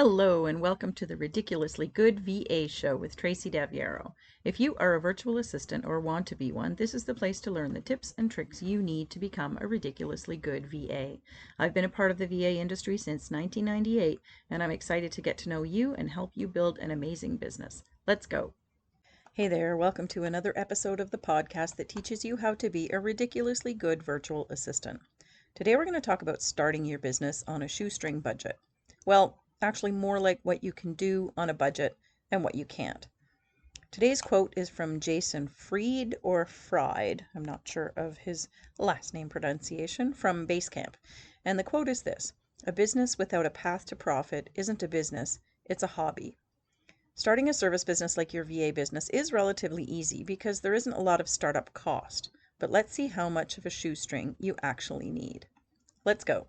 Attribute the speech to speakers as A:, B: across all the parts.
A: Hello and welcome to the Ridiculously Good VA Show with Tracy Daviero. If you are a virtual assistant or want to be one, this is the place to learn the tips and tricks you need to become a ridiculously good VA. I've been a part of the VA industry since 1998, and I'm excited to get to know you and help you build an amazing business. Let's go. Hey there, welcome to another episode of the podcast that teaches you how to be a ridiculously good virtual assistant. Today we're going to talk about starting your business on a shoestring budget. Well, actually more like what you can do on a budget and what you can't. Today's quote is from Jason Fried or Fried, I'm not sure of his last name pronunciation, from Basecamp. And the quote is this: "A business without a path to profit isn't a business, it's a hobby." Starting a service business like your VA business is relatively easy because there isn't a lot of startup cost. But let's see how much of a shoestring you actually need. Let's go.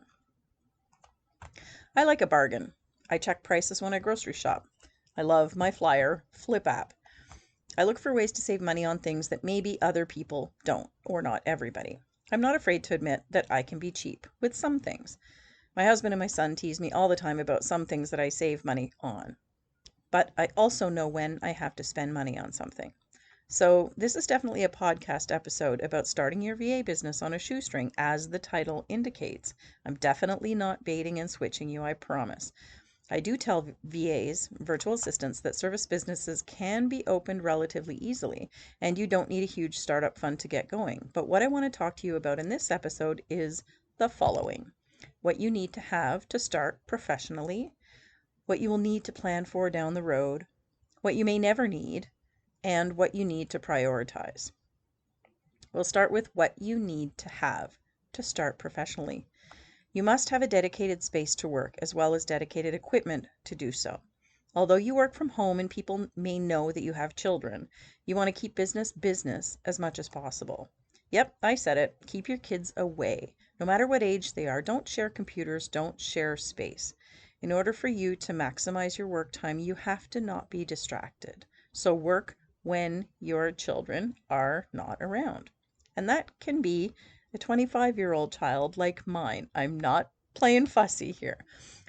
A: I like a bargain. I check prices when I grocery shop. I love my flyer flip app. I look for ways to save money on things that maybe other people don't, or not everybody. I'm not afraid to admit that I can be cheap with some things. My husband and my son tease me all the time about some things that I save money on. But I also know when I have to spend money on something. So this is definitely a podcast episode about starting your VA business on a shoestring, as the title indicates. I'm definitely not baiting and switching you, I promise. I do tell VAs, virtual assistants, that service businesses can be opened relatively easily, and you don't need a huge startup fund to get going. But what I want to talk to you about in this episode is the following: what you need to have to start professionally, what you will need to plan for down the road, what you may never need, and what you need to prioritize. We'll start with what you need to have to start professionally. You must have a dedicated space to work, as well as dedicated equipment to do so. Although you work from home and people may know that you have children, you want to keep business as much as possible. Yep, I said it. Keep your kids away. No matter what age they are, don't share computers, don't share space. In order for you to maximize your work time, you have to not be distracted. So work when your children are not around. And that can be a 25-year-old child like mine. I'm not playing fussy here.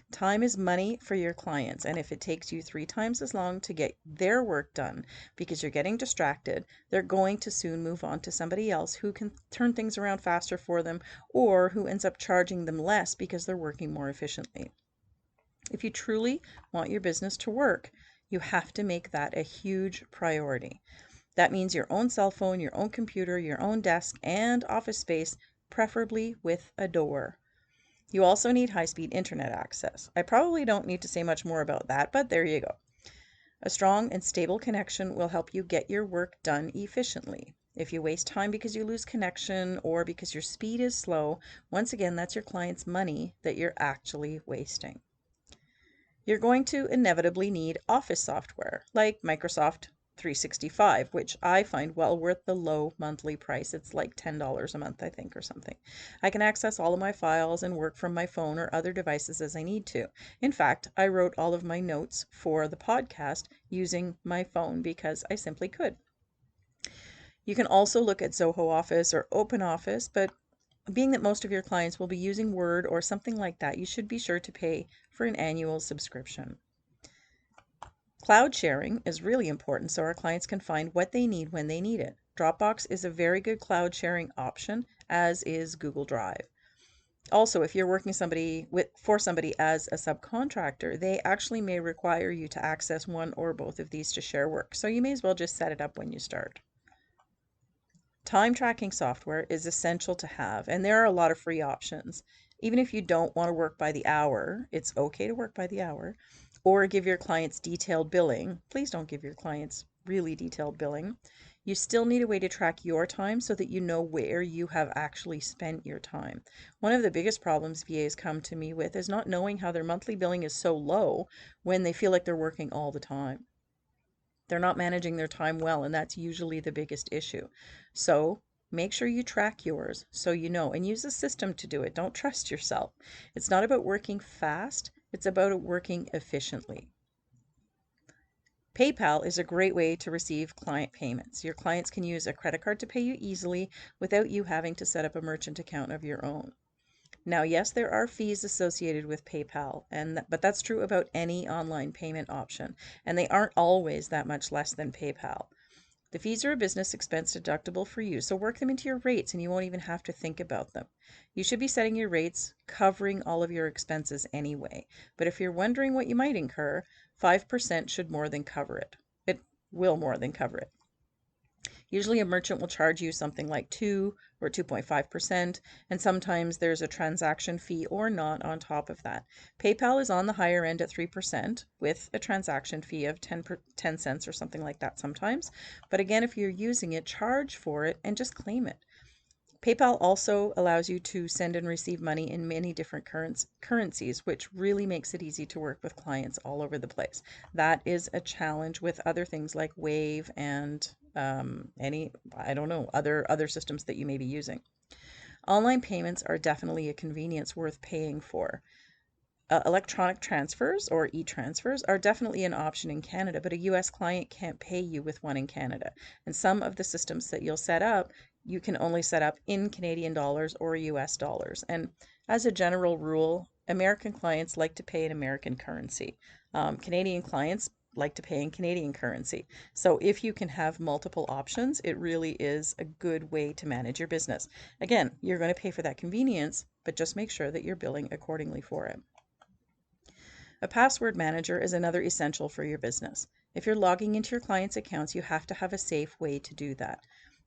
A: Time is money for your clients, and if it takes you 3 times as long to get their work done because you're getting distracted, they're going to soon move on to somebody else who can turn things around faster for them, or who ends up charging them less because they're working more efficiently. If you truly want your business to work, you have to make that a huge priority. That means your own cell phone, your own computer, your own desk, and office space, preferably with a door. You also need high-speed internet access. I probably don't need to say much more about that, but there you go. A strong and stable connection will help you get your work done efficiently. If you waste time because you lose connection or because your speed is slow, once again, that's your client's money that you're actually wasting. You're going to inevitably need office software like Microsoft 365, which I find well worth the low monthly price. It's like $10 a month, I think, or something. I can access all of my files and work from my phone or other devices as I need to. In fact, I wrote all of my notes for the podcast using my phone because I simply could. You can also look at Zoho Office or OpenOffice, but being that most of your clients will be using Word or something like that, you should be sure to pay for an annual subscription. Cloud sharing is really important so our clients can find what they need when they need it. Dropbox is a very good cloud sharing option, as is Google Drive. Also, if you're working for somebody as a subcontractor, they actually may require you to access one or both of these to share work, so you may as well just set it up when you start. Time tracking software is essential to have, and there are a lot of free options. Even if you don't want to work by the hour, it's okay to work by the hour, or give your clients detailed billing. Please don't give your clients really detailed billing. You still need a way to track your time so that you know where you have actually spent your time. One of the biggest problems VAs come to me with is not knowing how their monthly billing is so low when they feel like they're working all the time. They're not managing their time well, and that's usually the biggest issue. So make sure you track yours so you know, and use a system to do it. Don't trust yourself. It's not about working fast, it's about working efficiently. PayPal is a great way to receive client payments. Your clients can use a credit card to pay you easily without you having to set up a merchant account of your own. Now, yes, there are fees associated with PayPal, but that's true about any online payment option, and they aren't always that much less than PayPal. The fees are a business expense deductible for you, so work them into your rates and you won't even have to think about them. You should be setting your rates covering all of your expenses anyway, but if you're wondering what you might incur, 5% should more than cover it. It will more than cover it. Usually a merchant will charge you something like 2 or 2.5%, and sometimes there's a transaction fee or not on top of that. PayPal is on the higher end at 3% with a transaction fee of 10 cents or something like that sometimes. But again, if you're using it, charge for it and just claim it. PayPal also allows you to send and receive money in many different currencies, which really makes it easy to work with clients all over the place. That is a challenge with other things like Wave and other systems that you may be using. Online payments are definitely a convenience worth paying for. Electronic transfers or e-transfers are definitely an option in Canada, but a US client can't pay you with one in Canada. And some of the systems that you'll set up, you can only set up in Canadian dollars or US dollars. And as a general rule, American clients like to pay in American currency. Canadian clients like to pay in Canadian currency. So if you can have multiple options, it really is a good way to manage your business. Again, you're going to pay for that convenience, but just make sure that you're billing accordingly for it. A password manager is another essential for your business. If you're logging into your clients' accounts, you have to have a safe way to do that.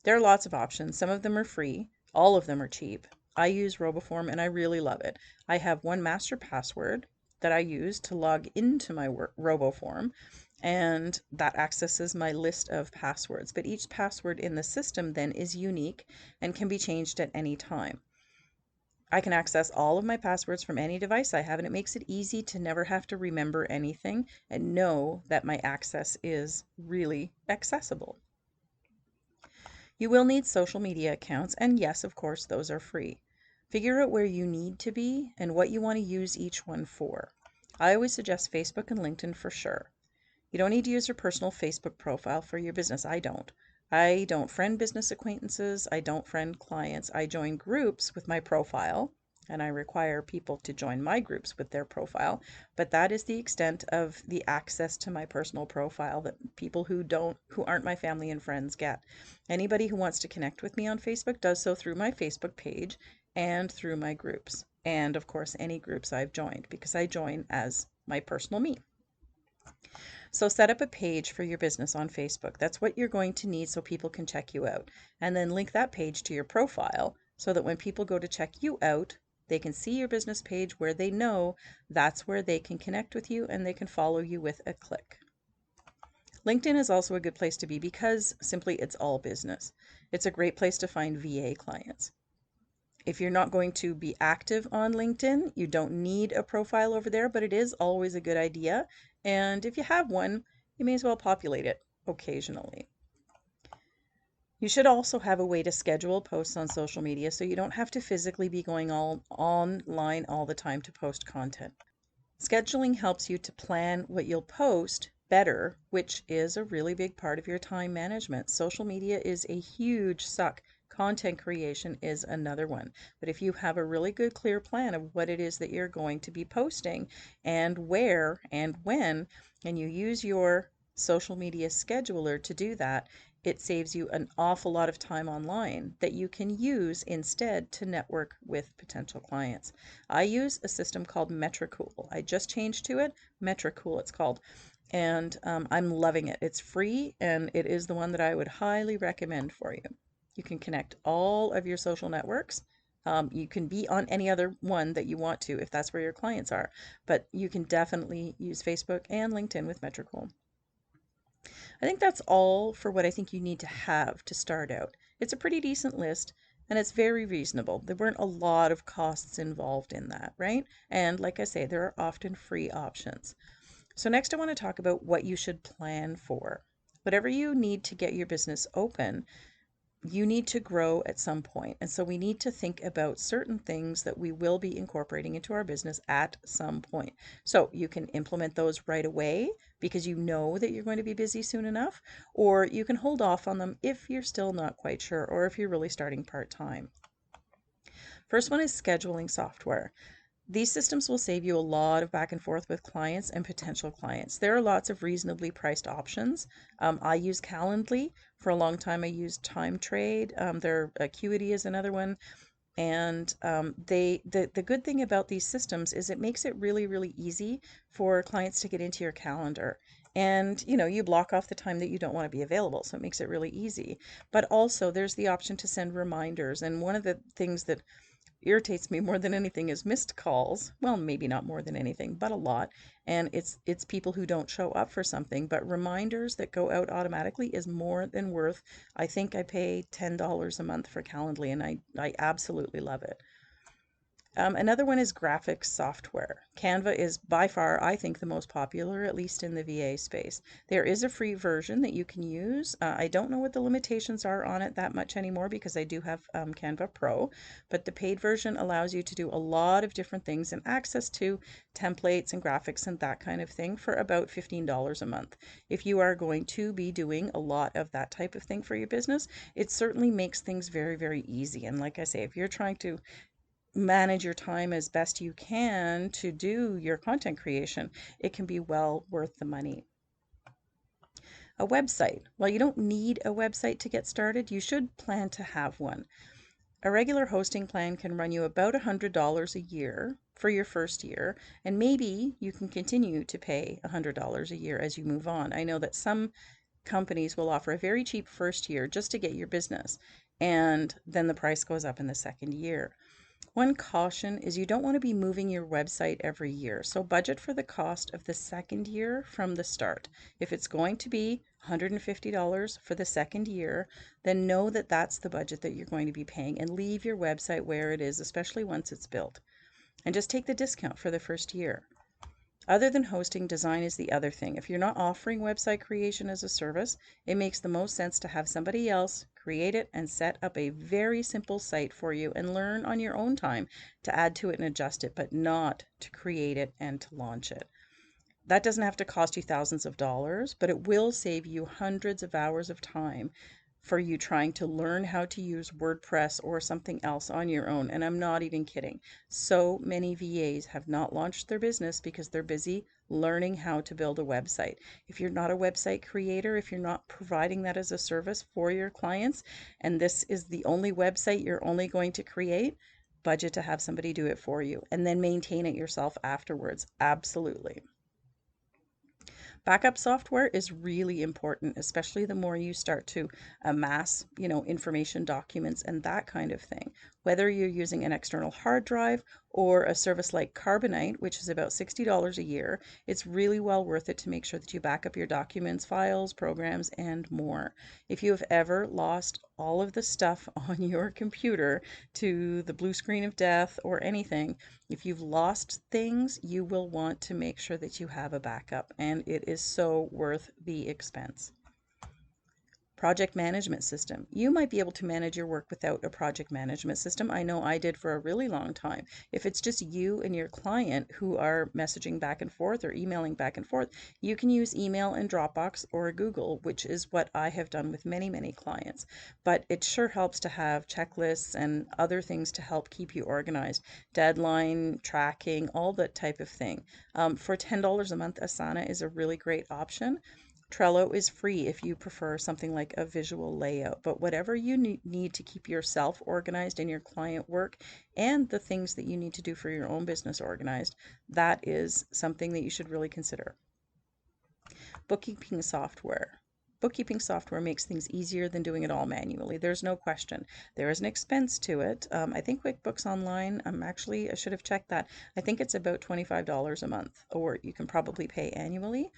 A: There are lots of options. Some of them are free. All of them are cheap. I use RoboForm and I really love it. I have one master password that I use to log into my RoboForm, and that accesses my list of passwords. But each password in the system then is unique and can be changed at any time. I can access all of my passwords from any device I have, and it makes it easy to never have to remember anything and know that my access is really accessible. You will need social media accounts, and yes, of course, those are free. Figure out where you need to be and what you want to use each one for. I always suggest Facebook and LinkedIn for sure. You don't need to use your personal Facebook profile for your business. I don't. I don't friend business acquaintances. I don't friend clients. I join groups with my profile, and I require people to join my groups with their profile. But that is the extent of the access to my personal profile that people who aren't my family and friends get. Anybody who wants to connect with me on Facebook does so through my Facebook page and through my groups. And of course, any groups I've joined, because I join as my personal me. So set up a page for your business on Facebook. That's what you're going to need so people can check you out. And then link that page to your profile so that when people go to check you out, they can see your business page where they know that's where they can connect with you and they can follow you with a click. LinkedIn is also a good place to be because simply it's all business. It's a great place to find VA clients. If you're not going to be active on LinkedIn, you don't need a profile over there, but it is always a good idea. And if you have one, you may as well populate it occasionally. You should also have a way to schedule posts on social media so you don't have to physically be going all online all the time to post content. Scheduling helps you to plan what you'll post better, which is a really big part of your time management. Social media is a huge suck. Content creation is another one. But if you have a really good, clear plan of what it is that you're going to be posting and where and when, and you use your social media scheduler to do that, it saves you an awful lot of time online that you can use instead to network with potential clients. I use a system called Metricool. I just changed to it. Metricool it's called. And I'm loving it. It's free and it is the one that I would highly recommend for you. You can connect all of your social networks. You can be on any other one that you want to if that's where your clients are, but you can definitely use Facebook and LinkedIn with Metricool. I think that's all for what I think you need to have to start out. It's a pretty decent list and it's very reasonable. There weren't a lot of costs involved in that, right? And like I say, there are often free options. So next I want to talk about what you should plan for. Whatever you need to get your business open, you need to grow at some point. And so we need to think about certain things that we will be incorporating into our business at some point. So you can implement those right away because you know that you're going to be busy soon enough, or you can hold off on them if you're still not quite sure or if you're really starting part-time. First one is scheduling software. These systems will save you a lot of back and forth with clients and potential clients. There are lots of reasonably priced options. I use Calendly. For a long time, I used Time Trade. Their Acuity is another one. And the good thing about these systems is it makes it really, really easy for clients to get into your calendar. And you block off the time that you don't want to be available, so it makes it really easy. But also, there's the option to send reminders. And one of the things that irritates me more than anything is missed calls. Well, maybe not more than anything, but a lot. And it's people who don't show up for something, but reminders that go out automatically is more than worth. I think I pay $10 a month for Calendly, and I absolutely love it. Another one is graphics software. Canva is by far, I think, the most popular, at least in the VA space. There is a free version that you can use. I don't know what the limitations are on it that much anymore because I do have Canva Pro, but the paid version allows you to do a lot of different things and access to templates and graphics and that kind of thing for about $15 a month. If you are going to be doing a lot of that type of thing for your business, it certainly makes things very, very easy. And like I say, if you're trying to manage your time as best you can to do your content creation, it can be well worth the money. A website. While you don't need a website to get started, you should plan to have one. A regular hosting plan can run you about $100 a year for your first year, and maybe you can continue to pay $100 a year as you move on. I know that some companies will offer a very cheap first year just to get your business, and then the price goes up in the second year. One caution is you don't want to be moving your website every year, so budget for the cost of the second year from the start. If it's going to be $150 for the second year, then know that that's the budget that you're going to be paying and leave your website where it is, especially once it's built. And just take the discount for the first year. Other than hosting, design is the other thing. If you're not offering website creation as a service, it makes the most sense to have somebody else create it and set up a very simple site for you and learn on your own time to add to it and adjust it, but not to create it and to launch it. That doesn't have to cost you thousands of dollars, but it will save you hundreds of hours of time for you trying to learn how to use WordPress or something else on your own. And I'm not even kidding. So many VAs have not launched their business because they're busy learning how to build a website. If you're not a website creator, if you're not providing that as a service for your clients, and this is the only website you're only going to create, budget to have somebody do it for you and then maintain it yourself afterwards. Absolutely. Backup software is really important, especially the more you start to amass, information documents and that kind of thing. Whether you're using an external hard drive or a service like Carbonite, which is about $60 a year, it's really well worth it to make sure that you back up your documents, files, programs, and more. If you have ever lost all of the stuff on your computer to the blue screen of death or anything, if you've lost things, you will want to make sure that you have a backup, and it is so worth the expense. Project management system. You might be able to manage your work without a project management system. I know I did for a really long time. If it's just you and your client who are messaging back and forth or emailing back and forth, you can use email and Dropbox or Google, which is what I have done with many, many clients. But it sure helps to have checklists and other things to help keep you organized. Deadline, tracking, all that type of thing. For $10 a month, Asana is a really great option. Trello is free if you prefer something like a visual layout, but whatever you need to keep yourself organized and your client work and the things that you need to do for your own business organized, that is something that you should really consider. Bookkeeping software. Bookkeeping software makes things easier than doing it all manually. There's no question. There is an expense to it. I think QuickBooks Online, I should have checked that. I think it's about $25 a month, or you can probably pay annually.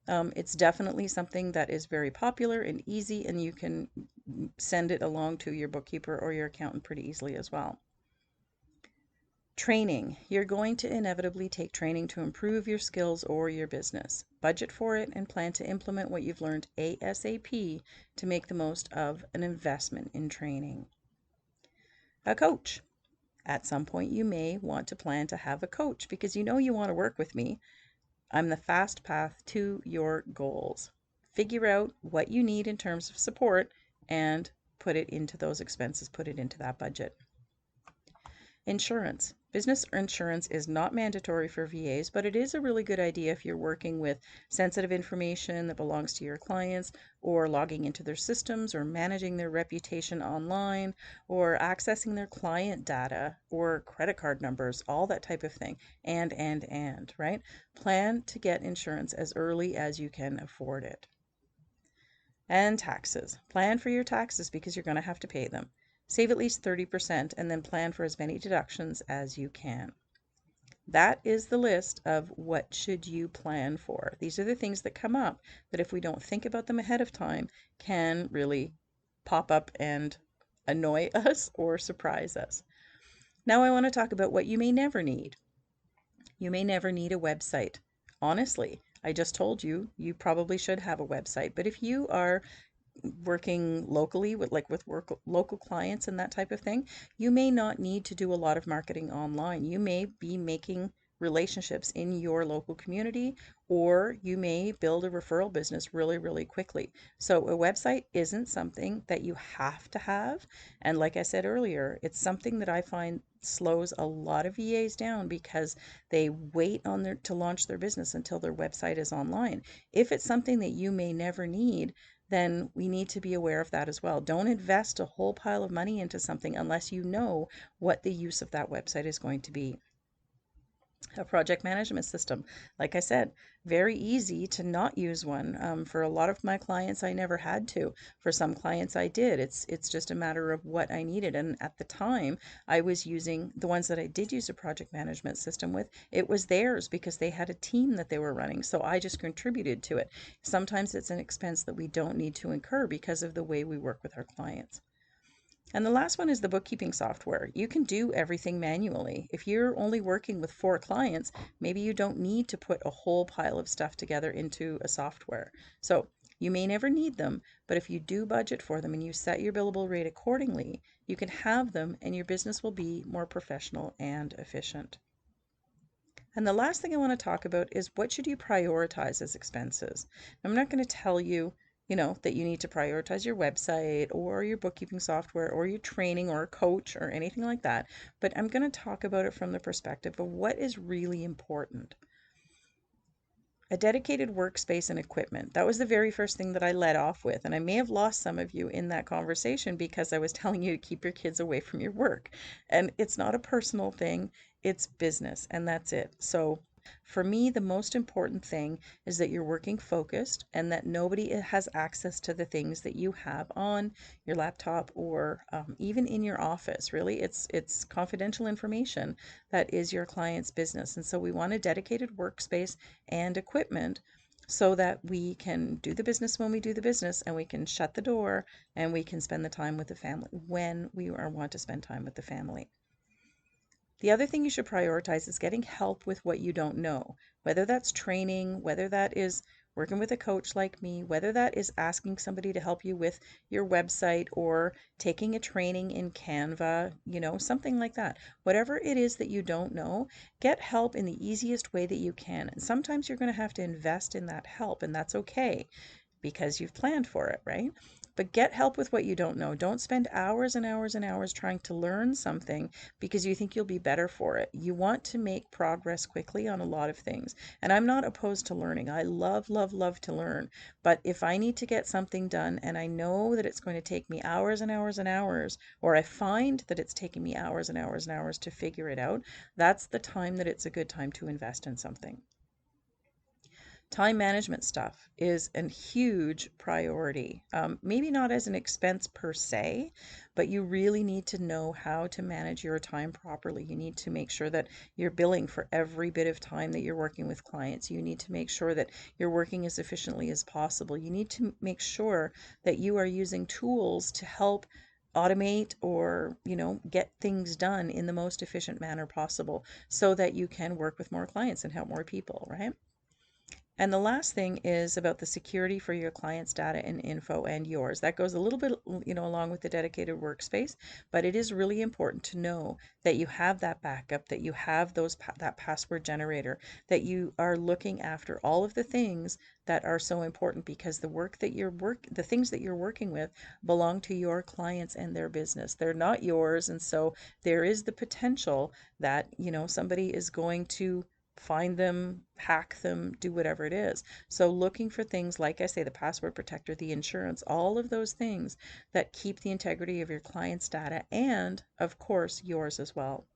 A: It's definitely something that is very popular and easy, and you can send it along to your bookkeeper or your accountant pretty easily as well. Training. You're going to inevitably take training to improve your skills or your business. Budget for it and plan to implement what you've learned ASAP to make the most of an investment in training. A coach. At some point, you may want to plan to have a coach because you want to work with me. I'm the fast path to your goals. Figure out what you need in terms of support and put it into those expenses, put it into that budget. Insurance. Business insurance is not mandatory for VAs, but it is a really good idea if you're working with sensitive information that belongs to your clients, or logging into their systems, or managing their reputation online, or accessing their client data or credit card numbers, all that type of thing. And, right? Plan to get insurance as early as you can afford it. And taxes. Plan for your taxes because you're going to have to pay them. Save at least 30% and then plan for as many deductions as you can. That is the list of what should you plan for. These are the things that come up that if we don't think about them ahead of time can really pop up and annoy us or surprise us. Now I want to talk about what you may never need. You may never need a website. Honestly, I just told you, you probably should have a website. But if you are working locally with local clients and that type of thing, you may not need to do a lot of marketing online. You may be making relationships in your local community, or you may build a referral business really, really quickly. So a website isn't something that you have to have. And like I said earlier, it's something that I find slows a lot of VAs down because they wait on to launch their business until their website is online. If it's something that you may never need, then we need to be aware of that as well. Don't invest a whole pile of money into something unless you know what the use of that website is going to be. A project management system. Like I said, very easy to not use one. For a lot of my clients, I never had to. For some clients, I did. It's just a matter of what I needed. And at the time, I was using the ones that I did use a project management system with. It was theirs because they had a team that they were running. So I just contributed to it. Sometimes it's an expense that we don't need to incur because of the way we work with our clients. And the last one is the bookkeeping software. You can do everything manually. If you're only working with 4 clients, maybe you don't need to put a whole pile of stuff together into a software. So you may never need them, but if you do budget for them and you set your billable rate accordingly, you can have them and your business will be more professional and efficient. And the last thing I want to talk about is what should you prioritize as expenses? I'm not going to tell you, that you need to prioritize your website or your bookkeeping software or your training or a coach or anything like that, but I'm going to talk about it from the perspective of what is really important. A dedicated workspace and equipment. That was the very first thing that I led off with. And I may have lost some of you in that conversation because I was telling you to keep your kids away from your work. And it's not a personal thing, it's business, and that's it. So for me, the most important thing is that you're working focused and that nobody has access to the things that you have on your laptop or even in your office. Really, it's confidential information that is your client's business. And so we want a dedicated workspace and equipment so that we can do the business when we do the business, and we can shut the door and we can spend the time with the family when we want to spend time with the family. The other thing you should prioritize is getting help with what you don't know, whether that's training, whether that is working with a coach like me, whether that is asking somebody to help you with your website or taking a training in Canva, something like that. Whatever it is that you don't know, get help in the easiest way that you can. And sometimes you're going to have to invest in that help, and that's okay because you've planned for it, right? But get help with what you don't know. Don't spend hours and hours and hours trying to learn something because you think you'll be better for it. You want to make progress quickly on a lot of things. And I'm not opposed to learning. I love, love, love to learn. But if I need to get something done and I know that it's going to take me hours and hours and hours, or I find that it's taking me hours and hours and hours to figure it out, that's the time that it's a good time to invest in something. Time management stuff is a huge priority. Maybe not as an expense per se, but you really need to know how to manage your time properly. You need to make sure that you're billing for every bit of time that you're working with clients. You need to make sure that you're working as efficiently as possible. You need to make sure that you are using tools to help automate or get things done in the most efficient manner possible so that you can work with more clients and help more people, right? And the last thing is about the security for your client's data and info and yours. That goes a little bit, along with the dedicated workspace, but it is really important to know that you have that backup, that you have that password generator, that you are looking after all of the things that are so important, because the things that you're working with belong to your clients and their business. They're not yours, and so there is the potential that, somebody is going to find them, hack them, do whatever it is. So looking for things like I say, the password protector, the insurance, all of those things that keep the integrity of your client's data and, of course, yours as well.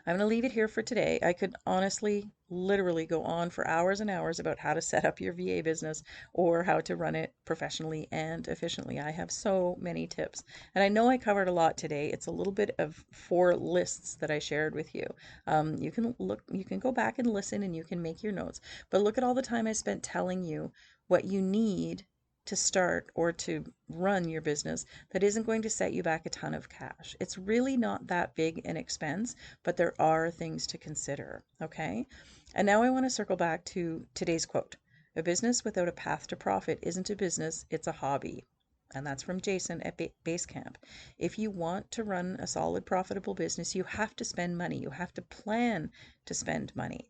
A: I'm going to leave it here for today. I could honestly, literally go on for hours and hours about how to set up your VA business or how to run it professionally and efficiently. I have so many tips. And I know I covered a lot today. It's a little bit of 4 lists that I shared with you. You can go back and listen and you can make your notes. But look at all the time I spent telling you what you need to start or to run your business that isn't going to set you back a ton of cash. It's really not that big an expense, but there are things to consider, okay? And now I want to circle back to today's quote. A business without a path to profit isn't a business, it's a hobby. And that's from Jason at Basecamp. If you want to run a solid, profitable business, you have to spend money. You have to plan to spend money.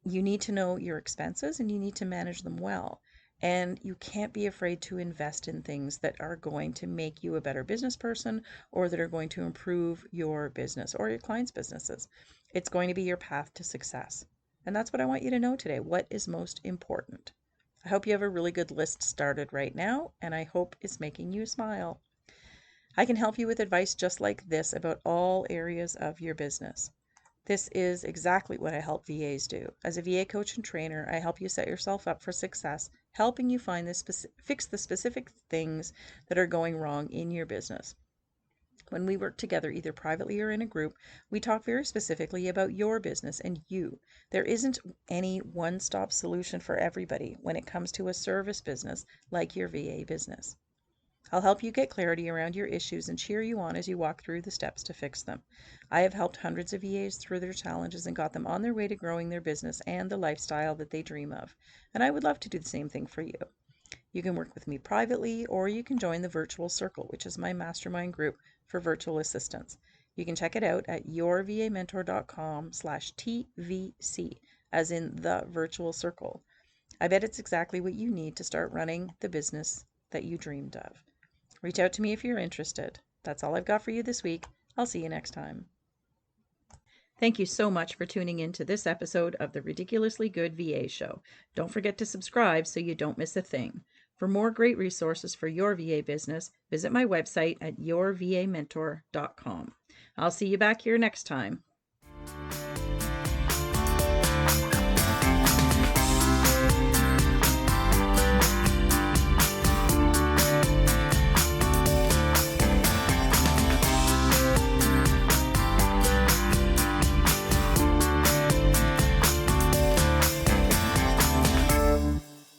A: You need to know your expenses and you need to manage them well. And you can't be afraid to invest in things that are going to make you a better business person or that are going to improve your business or your clients' businesses. It's going to be your path to success. And that's what I want you to know today. What is most important? I hope you have a really good list started right now, and I hope it's making you smile. I can help you with advice just like this about all areas of your business. This is exactly what I help VAs do. As a VA coach and trainer, I help you set yourself up for success, helping you fix the specific things that are going wrong in your business. When we work together, either privately or in a group, we talk very specifically about your business and you. There isn't any one-stop solution for everybody when it comes to a service business like your VA business. I'll help you get clarity around your issues and cheer you on as you walk through the steps to fix them. I have helped hundreds of VAs through their challenges and got them on their way to growing their business and the lifestyle that they dream of. And I would love to do the same thing for you. You can work with me privately, or you can join the Virtual Circle, which is my mastermind group for virtual assistants. You can check it out at yourvamentor.com/TVC, as in the virtual circle. I bet it's exactly what you need to start running the business that you dreamed of. Reach out to me if you're interested. That's all I've got for you this week. I'll see you next time. Thank you so much for tuning in to this episode of the Ridiculously Good VA Show. Don't forget to subscribe so you don't miss a thing. For more great resources for your VA business, visit my website at yourvamentor.com. I'll see you back here next time.